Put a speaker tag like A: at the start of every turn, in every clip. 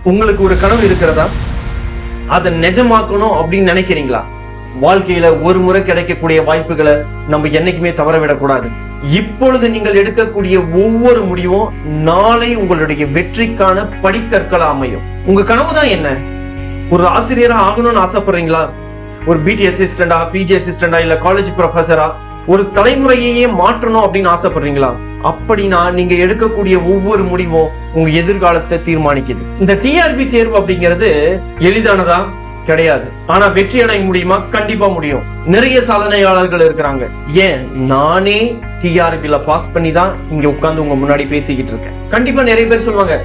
A: உங்களுக்கு ஒரு கனவு இருக்கிறதா? அதை நிஜமாக்கணும் அப்படின்னு நினைக்கிறீங்களா? வாழ்க்கையில ஒரு முறை கிடைக்கக்கூடிய வாய்ப்புகளை நம்ம என்னைக்குமே தவற விடக்கூடாது. இப்பொழுது நீங்கள் எடுக்கக்கூடிய ஒவ்வொரு முடிவும் நாளை உங்களுடைய வெற்றிக்கான படிக்கற்களா அமையும். உங்க கனவு தான் என்ன? ஒரு ஆசிரியரா ஆகணும்னு ஆசைப்படுறீங்களா? ஒரு பிடி அசிஸ்டண்டா, பிஜி அசிஸ்டண்டா, இல்ல காலேஜ் ப்ரொஃபஸரா, ஒரு தலைமுறையே மாற்றணும் அப்படின்னு ஆசைப்படுறீங்களா? அப்படின்னா நீங்க எடுக்கக்கூடிய ஒவ்வொரு முடிவும் உங்க எதிர்காலத்தை தீர்மானிக்குது. இந்த டிஆர்பி தேர்வு அப்படிங்கிறது எளிதானதா? கிடையாது. ஆனா வெற்றி அடைய முடியுமா? கண்டிப்பா முடியும். நிறைய சாதனையாளர்கள் இருக்கிறாங்க. ஏன் நானே டிஆர்பில பாஸ் பண்ணி தான் இங்க உட்கார்ந்து உங்க முன்னாடி பேசிக்கிட்டு இருக்கேன். கண்டிப்பா நிறைய பேர் சொல்லுவாங்க,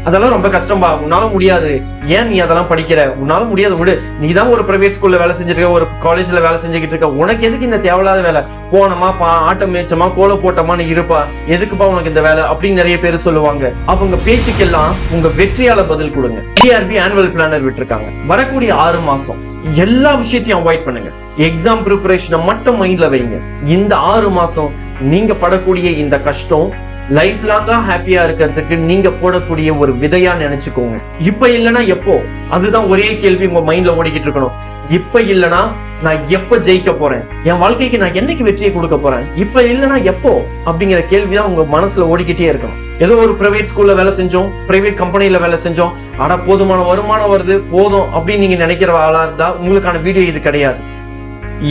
A: அதெல்லாம் ரொம்ப கஷ்டம்பா, உன்னால முடியாது, ஏன் நீ அதெல்லாம் படிக்கிற, உன்னால முடியாது, விடு, நீ தான் ஒரு பிரைவேட் ஸ்கூல்ல வேலை செஞ்சிட்டு இருக்க, ஒரு காலேஜ்ல வேலை செஞ்சுக்கிட்டு இருக்க, உனக்கு எதுக்கு இந்த தேவையில்லாத வேலை, போனமா ஆட்டம் மேய்ச்சமா கோல போட்டமா நீ இருப்பா, எதுக்குப்பா உனக்கு இந்த வேலை அப்படின்னு நிறைய பேர் சொல்லுவாங்க. அவங்க பேச்சுக்கெல்லாம் உங்க வெற்றியால பதில் கொடுங்க. டிஆர்பி ஆனுவல் பிளானர் விட்டுருக்காங்க. வரக்கூடிய 6 மாசம் எல்லா விஷயத்தையும் அவாய்ட் பண்ணுங்க. எக்ஸாம் ப்ரிப்பரேஷனை மட்டும் மைண்ட்ல வைங்க. இந்த 6 மாசம் நீங்க படக்கூடிய இந்த கஷ்டம் லைஃப் லாங்கா ஹாப்பியா இருக்கிறதுக்கு நீங்க போடக்கூடிய ஒரு விதையா நினைச்சுக்கோங்க. இப்ப இல்லனா எப்போ? அதுதான் ஒரே கேள்வி உங்க மைண்ட்ல ஓடிக்கிட்டு இருக்கணும். இப்ப இல்லனா நான் எப்ப ஜெயிக்க போறேன், என் வாழ்க்கைக்கு நான் என்னைக்கு வெற்றியை கொடுக்க போறேன், இப்ப இல்லனா எப்போ அப்படிங்கிற கேள்விதான் உங்க மனசுல ஓடிக்கிட்டே இருக்கணும். ஏதோ ஒரு பிரைவேட் ஸ்கூல்ல வேலை செஞ்சோம், பிரைவேட் கம்பெனில வேலை செஞ்சோம், ஆனா போதுமான வருமானம் வருது போதும் அப்படின்னு நீங்க நினைக்கிற ஆளா இருந்தா உங்களுக்கான வீடியோ இது கிடையாது.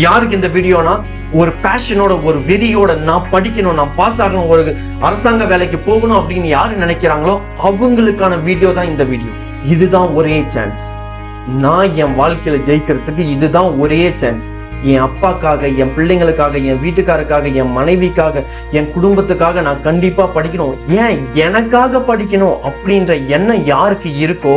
A: யாருக்கு இந்த வீடியோனா, ஒரு பேஷனோட, ஒரு வெறியோட, நான் படிக்கணும், நான் பாஸ் ஆகணும், ஒரு அரசாங்க வேலைக்கு போகணும் அப்படின்னு யாரு நினைக்கிறாங்களோ அவங்களுக்கான வீடியோ தான் இந்த வீடியோ. இதுதான் ஒரே சான்ஸ். நான் என் வாழ்க்கையில ஜெயிக்கிறதுக்கு இதுதான் ஒரே சான்ஸ். என் அப்பாக்காக, என் பிள்ளைங்களுக்காக, என் வீட்டுக்காரருக்காக, என் மனைவிக்காக, என் குடும்பத்துக்காக நான் கண்டிப்பா படிக்கணும். ஏன் எனக்காக படிக்கணும் அப்படின்ற எண்ணம் யாருக்கு இருக்கோ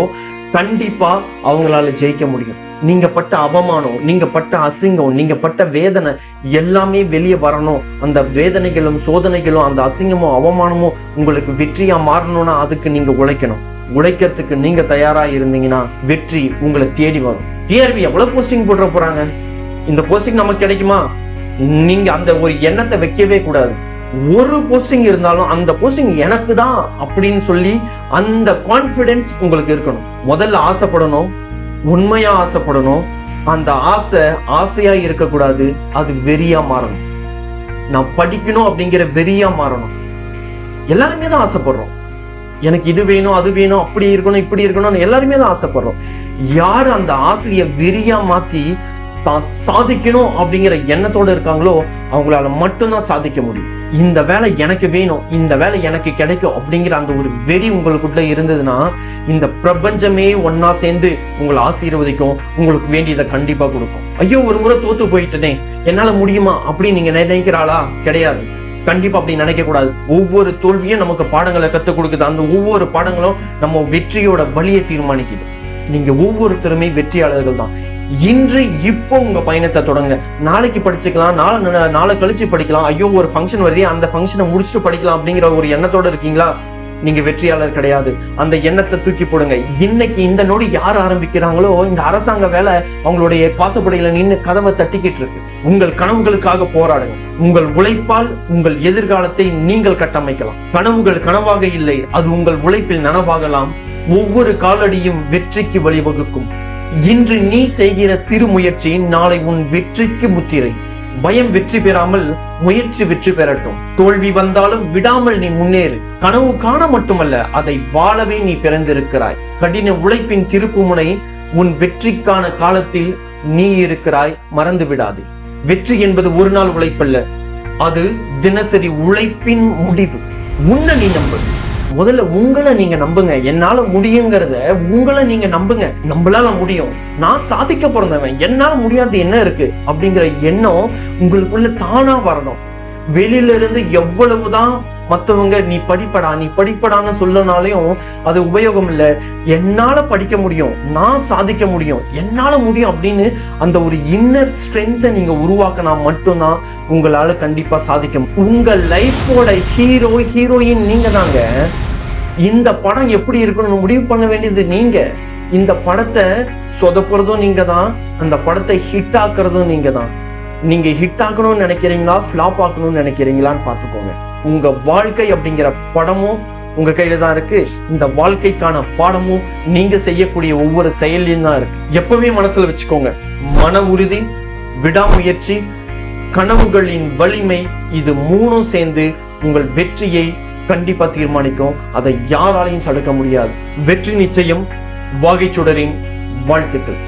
A: கண்டிப்பா அவங்களால ஜெயிக்க முடியும். நீங்க பட்ட அவமானம், நீங்க பட்ட அசிங்கம், நீங்க பட்ட வேதனை எல்லாமே வெளியே வரணும். அந்த வேதனைகளும் சோதனைகளும் அந்த அசிங்கமும் அவமானமும் உங்களுக்கு வெற்றியா மாறணும்னா அதுக்கு நீங்க உழைக்கணும். உழைக்கிறதுக்கு நீங்க தயாரா இருந்தீங்கன்னா வெற்றி உங்களை தேடி வரும். டிஆர்பி எவ்வளவு போஸ்டிங் போட போறாங்க, இந்த போஸ்டிங் நமக்கு கிடைக்குமா? நீங்க அந்த ஒரு எண்ணத்தை வைக்கவே கூடாது. ஒரு போஸ்டிங் இருந்தாலும் அந்த போஸ்டிங் எனக்கு தான் அப்படின்னு சொல்லி அந்த கான்பிடன்ஸ் உங்களுக்கு இருக்கணும். முதல்ல ஆசைப்படணும், உண்மையா ஆசைப்படணும். அந்த ஆசை ஆசையா இருக்கக்கூடாது, அது வெறியா மாறணும். நான் படிக்கணும் அப்படிங்கிற வெறியா மாறணும். எல்லாருமே தான் ஆசைப்படுறோம், எனக்கு இது வேணும், அது வேணும், அப்படி இருக்கணும், இப்படி இருக்கணும், எல்லாருமே தான் ஆசைப்படுறோம். யாரு அந்த ஆசையை வெறியா மாத்தி தான் சாதிக்கணும் அப்படிங்கிற எண்ணத்தோட இருக்காங்களோ அவங்களால மட்டும்தான் சாதிக்க முடியும். இந்த வேலை எனக்கு வேணும், இந்த வேலை எனக்கு கிடைக்கும் அப்படிங்கிற அந்த ஒரு வெறி உங்களுக்குள்ள இருந்ததுன்னா இந்த பிரபஞ்சமே ஒன்னா சேர்ந்து உங்களை ஆசீர்வதிக்கும், உங்களுக்கு வேண்டியதை கண்டிப்பா கொடுக்கும். ஐயோ, ஒரு முறை தோத்து போயிட்டனே, என்னால முடியுமா அப்படின்னு நீங்க நினைக்கிறாளா? கிடையாது. கண்டிப்பா அப்படி நினைக்க கூடாது. ஒவ்வொரு தோல்வியும் நமக்கு பாடங்களை கத்துக் கொடுக்குது. அந்த ஒவ்வொரு பாடங்களும் நம்ம வெற்றியோட வழியை தீர்மானிக்குது. நீங்க ஒவ்வொருத்தருமே வெற்றியாளர்கள் தான். இன்று இப்போ உங்க பயணத்தை தொடங்க. நாளைக்கு படிச்சுக்கலாம், நாளை கழிச்சு படிக்கலாம், ஐயோ ஒரு ஃபங்க்ஷன் வருதே அந்த ஃபங்க்ஷனை முடிச்சுட்டு படிக்கலாம் அப்படிங்கிற ஒரு எண்ணத்தோட இருக்கீங்களா? நீங்க வெற்றியாளர் கிடையாது. அந்த எண்ணத்தை தூக்கி போடுங்க. இன்னைக்கு இந்த நொடி யார் ஆரம்பிக்கிறாங்களோ இந்த அரசாங்க வேலை அவங்களுடைய பாசப்படையில நின்று கதவை தட்டிக்கிட்டு இருக்கு. உங்கள் கனவுகளுக்காக போராடுங்க. உங்கள் உழைப்பால் உங்கள் எதிர்காலத்தை நீங்கள் கட்டமைக்கலாம். கனவுகள் கனவாக இல்லை, அது உங்கள் உழைப்பில் நனவாகலாம். ஒவ்வொரு காலடியும் வெற்றிக்கு வழிவகுக்கும். இன்று நீ செய்கிற சிறு முயற்சி நாளை உன் வெற்றிக்கு முத்திரை. பயம் வெற்றி பெறாமல் முயற்சி வெற்றி பெறட்டும். தோல்வி வந்தாலும் விடாமல் நீ முன்னேறு. கனவு காண மட்டுமல்ல, அதை வாழவே நீ பிறந்திருக்கிறாய். கடின உழைப்பின் திருப்புமுனை உன் வெற்றிக்கான காலத்தில் நீ இருக்கிறாய், மறந்து விடாதே. வெற்றி என்பது ஒரு நாள் உழைப்பல்ல, அது தினசரி உழைப்பின் முடிவு. உன்னை நீ நம்பு. முதல்ல உங்களை நீங்க நம்புங்க. என்னால முடியுங்கிறத உங்களை நீங்க நம்புங்க. நம்மளால முடியும், நான் சாதிக்க பிறந்தவன், என்னால முடியாது என்ன இருக்கு அப்படிங்கிற எண்ணம் உங்களுக்குள்ள தானா வரணும். வெளியில இருந்து எவ்வளவுதான் மத்தவங்க நீ படிப்படான்னு சொல்லனாலையும் அது உபயோகம் இல்லை. என்னால படிக்க முடியும், நான் சாதிக்க முடியும், என்னால முடியும் அப்படின்னு அந்த ஒரு இன்னர் ஸ்ட்ரென்த்தை நீங்க உருவாக்கினா மட்டும்தான் உங்களால கண்டிப்பா சாதிக்க முடியும். உங்க லைஃபோட ஹீரோ ஹீரோயின் நீங்க தாங்க. இந்த படம் எப்படி இருக்கணும்னு முடிவு பண்ண வேண்டியது நீங்க. இந்த படத்தை சொதப்புறதும் நீங்க தான், அந்த படத்தை ஹிட் ஆக்குறதும் நீங்க தான். நீங்க ஹிட் ஆக்கணும்னு நினைக்கிறீங்களா, ஃபிளாப் ஆக்கணும்னு நினைக்கிறீங்களான்னு பாத்துக்கோங்க. உங்க வாழ்க்கை அப்படிங்கிற படமும் உங்க கையில தான் இருக்கு. இந்த வாழ்க்கைக்கான பாடமும் நீங்க செய்யக்கூடிய ஒவ்வொரு செயலையும் தான் இருக்கு. எப்பவுமே மனசுல வச்சுக்கோங்க, மன உறுதி, விடாமுயற்சி, கனவுகளின் வலிமை, இது மூணும் சேர்ந்து உங்கள் வெற்றியை கண்டிப்பா தீர்மானிக்கும். அதை யாராலையும் தடுக்க முடியாது. வெற்றி நிச்சயம். வாகைச்சுடரின் வாழ்த்துக்கள்.